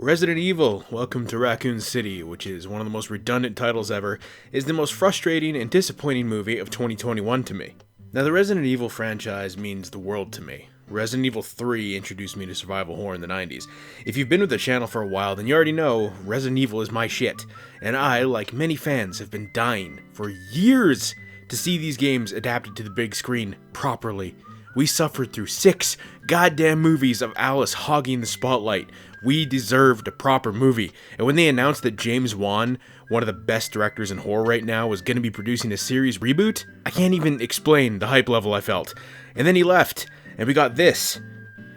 Resident Evil, Welcome to Raccoon City, which is one of the most redundant titles ever, is the most frustrating and disappointing movie of 2021 to me. Now, the Resident Evil franchise means the world to me. Resident Evil 3 introduced me to survival horror in the 90s. If you've been with the channel for a while, then you already know Resident Evil is my shit, and I, like many fans, have been dying for years to see these games adapted to the big screen properly. We suffered through 6 goddamn movies of Alice hogging the spotlight. We deserved a proper movie. And when they announced that James Wan, one of the best directors in horror right now, was going to be producing a series reboot, I can't even explain the hype level I felt. And then he left, and we got this.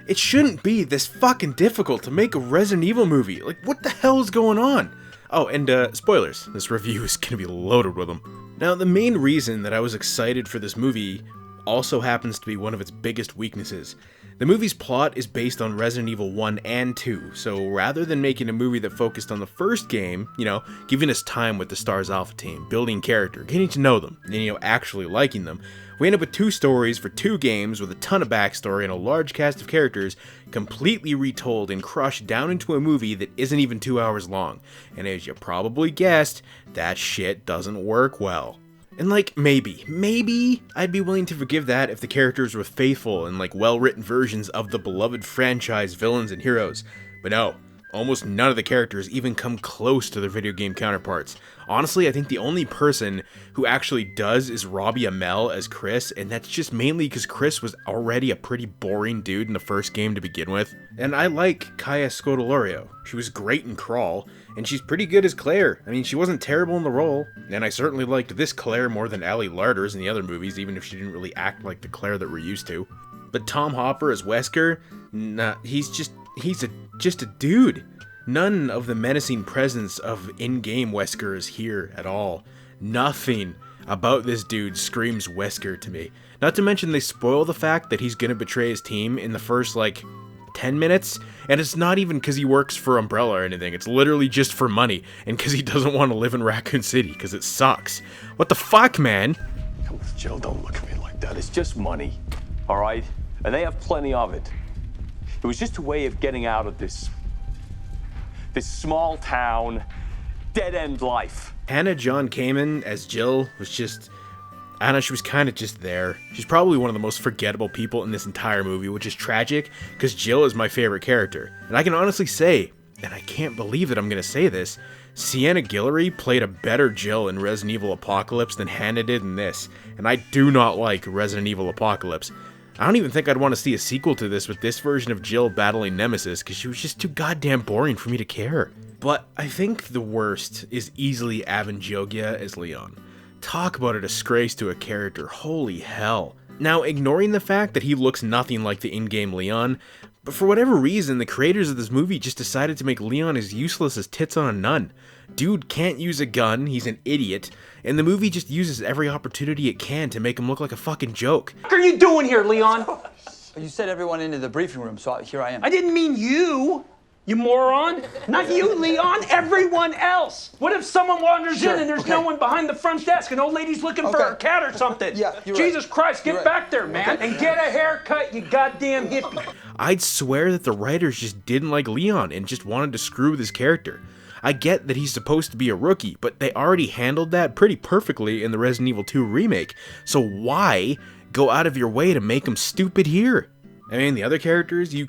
It shouldn't be this fucking difficult to make a Resident Evil movie. Like, what the hell is going on? Oh, and spoilers. This review is going to be loaded with them. Now, the main reason that I was excited for this movie also happens to be one of its biggest weaknesses. The movie's plot is based on Resident Evil 1 and 2, so rather than making a movie that focused on the first game, giving us time with the STARS Alpha team, building character, getting to know them, and actually liking them, we end up with 2 stories for 2 games with a ton of backstory and a large cast of characters completely retold and crushed down into a movie that isn't even 2 hours long. And as you probably guessed, that shit doesn't work well. And maybe I'd be willing to forgive that if the characters were faithful and well-written versions of the beloved franchise villains and heroes. But no, almost none of the characters even come close to their video game counterparts. Honestly, I think the only person who actually does is Robbie Amell as Chris, and that's just mainly because Chris was already a pretty boring dude in the first game to begin with. And I like Kaya Scodelario. She was great in Crawl, and she's pretty good as Claire. I mean, she wasn't terrible in the role, and I certainly liked this Claire more than Allie Larders in the other movies, even if she didn't really act like the Claire that we're used to. But Tom Hopper as Wesker, nah, he's just a dude. None of the menacing presence of in-game Wesker is here at all. Nothing about this dude screams Wesker to me. Not to mention they spoil the fact that he's gonna betray his team in the first 10 minutes, and it's not even because he works for Umbrella or anything. It's literally just for money, and because he doesn't want to live in Raccoon City, because it sucks. What the fuck, man? Come on, Joe, don't look at me like that. It's just money, all right? And they have plenty of it. It was just a way of getting out of this small town, dead-end life. Hannah John Kamen as Jill was just, I don't know, she was kind of just there. She's probably one of the most forgettable people in this entire movie, which is tragic, because Jill is my favorite character. And I can honestly say, and I can't believe that I'm going to say this, Sienna Guillory played a better Jill in Resident Evil Apocalypse than Hannah did in this, and I do not like Resident Evil Apocalypse. I don't even think I'd want to see a sequel to this with this version of Jill battling Nemesis, because she was just too goddamn boring for me to care. But I think the worst is easily Avon Jogia as Leon. Talk about a disgrace to a character, holy hell. Now, ignoring the fact that he looks nothing like the in-game Leon, but for whatever reason, the creators of this movie just decided to make Leon as useless as tits on a nun. Dude can't use a gun, he's an idiot, and the movie just uses every opportunity it can to make him look like a fucking joke. What are you doing here, Leon? You said everyone into the briefing room, so here I am. I didn't mean you moron. Not you, Leon, everyone else. What if someone wanders in and there's no one behind the front desk, an old lady's looking for her cat or something? Yeah, you're Jesus right. Christ, get back there, man, and get a haircut, you goddamn hippie. I'd swear that the writers just didn't like Leon and just wanted to screw with his character. I get that he's supposed to be a rookie, but they already handled that pretty perfectly in the Resident Evil 2 remake, so why go out of your way to make him stupid here? I mean, the other characters, you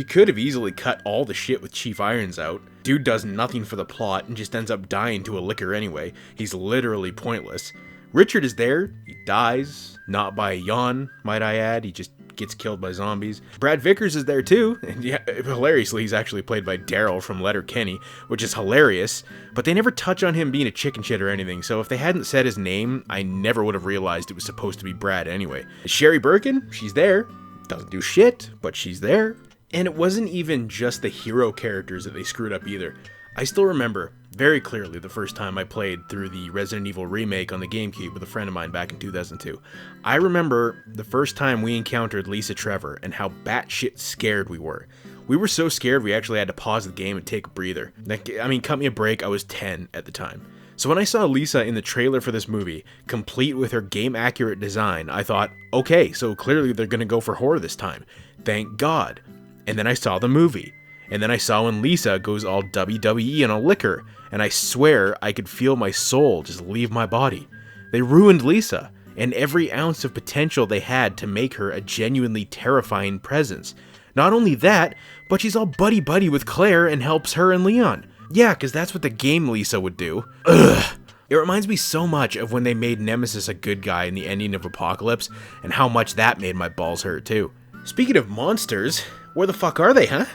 could have easily cut all the shit with Chief Irons out. Dude does nothing for the plot and just ends up dying to a liquor anyway. He's literally pointless. Richard is there, he dies, not by a yawn, might I add, he just gets killed by zombies. Brad Vickers is there too, and yeah, hilariously he's actually played by Daryl from Letterkenny, which is hilarious, but they never touch on him being a chicken shit or anything, so if they hadn't said his name, I never would have realized it was supposed to be Brad anyway. Sherry Birkin, she's there, doesn't do shit, but she's there. And it wasn't even just the hero characters that they screwed up either. I still remember very clearly the first time I played through the Resident Evil remake on the GameCube with a friend of mine back in 2002. I remember the first time we encountered Lisa Trevor and how batshit scared we were. We were so scared we actually had to pause the game and take a breather. Cut me a break, I was 10 at the time. So when I saw Lisa in the trailer for this movie, complete with her game-accurate design, I thought, okay, so clearly they're gonna go for horror this time. Thank God. And then I saw the movie. And then I saw when Lisa goes all WWE on a liquor, and I swear I could feel my soul just leave my body. They ruined Lisa, and every ounce of potential they had to make her a genuinely terrifying presence. Not only that, but she's all buddy-buddy with Claire and helps her and Leon. Yeah, because that's what the game Lisa would do. Ugh. It reminds me so much of when they made Nemesis a good guy in the ending of Apocalypse, and how much that made my balls hurt too. Speaking of monsters, where the fuck are they, huh?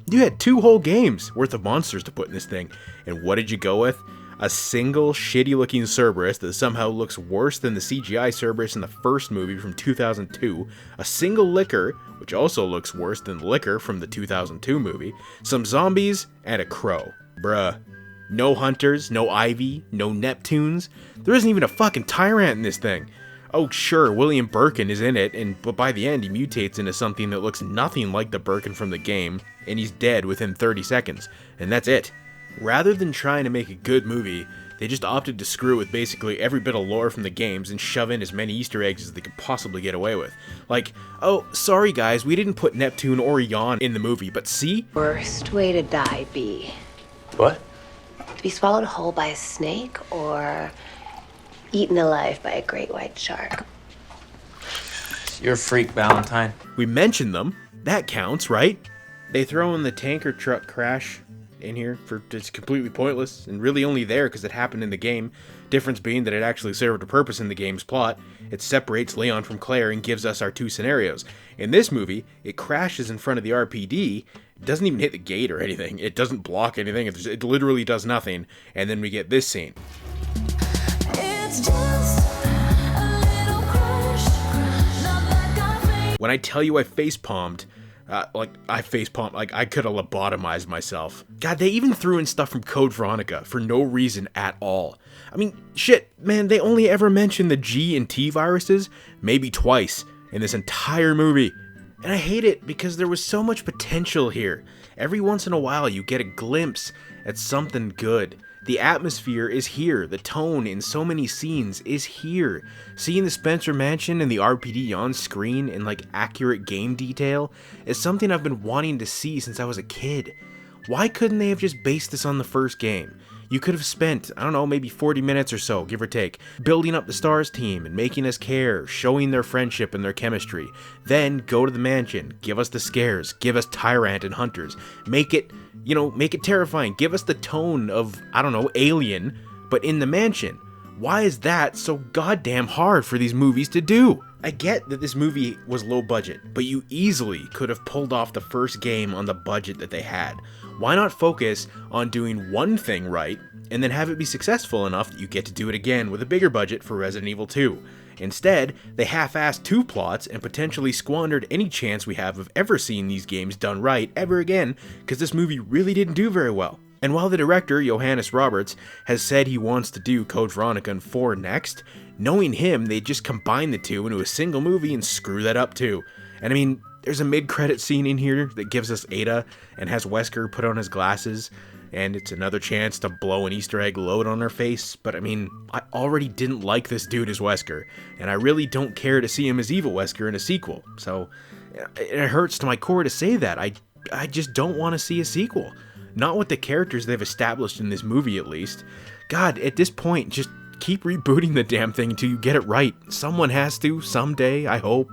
You had 2 whole games worth of monsters to put in this thing, and what did you go with? A single shitty looking Cerberus that somehow looks worse than the CGI Cerberus in the first movie from 2002, a single Licker, which also looks worse than the Licker from the 2002 movie, some zombies, and a crow. Bruh. No hunters, no Ivy, no Neptunes. There isn't even a fucking Tyrant in this thing. Oh sure, William Birkin is in it, but by the end he mutates into something that looks nothing like the Birkin from the game, and he's dead within 30 seconds, and that's it. Rather than trying to make a good movie, they just opted to screw with basically every bit of lore from the games and shove in as many Easter eggs as they could possibly get away with. Like, oh, sorry guys, we didn't put Neptune or Jan in the movie, but see? Worst way to die be? What? To be swallowed whole by a snake or eaten alive by a great white shark? You're a freak, Valentine. We mentioned them. That counts, right? They throw in the tanker truck crash in here for it's completely pointless and really only there because it happened in the game. Difference being that it actually served a purpose in the game's plot. It separates Leon from Claire and gives us our 2 scenarios. In this movie, it crashes in front of the RPD. It doesn't even hit the gate or anything. It doesn't block anything. It literally does nothing. And then we get this scene. It's just a little crush, not like When I tell you I face-palmed, I could have lobotomized myself. God, they even threw in stuff from Code Veronica for no reason at all. I mean, shit, man, they only ever mentioned the G and T viruses maybe twice in this entire movie. And I hate it because there was so much potential here. Every once in a while you get a glimpse at something good. The atmosphere is here. The tone in so many scenes is here. Seeing the Spencer Mansion and the RPD on screen in like accurate game detail is something I've been wanting to see since I was a kid. Why couldn't they have just based this on the first game? You could have spent, I don't know, maybe 40 minutes or so, give or take, building up the STARS team and making us care, showing their friendship and their chemistry. Then go to the mansion, give us the scares, give us Tyrant and Hunters. Make it terrifying. Give us the tone of, I don't know, Alien, but in the mansion. Why is that so goddamn hard for these movies to do? I get that this movie was low budget, but you easily could have pulled off the first game on the budget that they had. Why not focus on doing one thing right, and then have it be successful enough that you get to do it again with a bigger budget for Resident Evil 2? Instead, they half-assed 2 plots and potentially squandered any chance we have of ever seeing these games done right ever again, because this movie really didn't do very well. And while the director, Johannes Roberts, has said he wants to do Code Veronica and 4 next, knowing him, they'd just combine the 2 into a single movie and screw that up too. And I mean, there's a mid-credit scene in here that gives us Ada and has Wesker put on his glasses, and it's another chance to blow an Easter egg load on her face, but I mean, I already didn't like this dude as Wesker, and I really don't care to see him as evil Wesker in a sequel, so it hurts to my core to say that. I just don't want to see a sequel. Not with the characters they've established in this movie, at least. God, at this point, just keep rebooting the damn thing until you get it right. Someone has to, someday, I hope.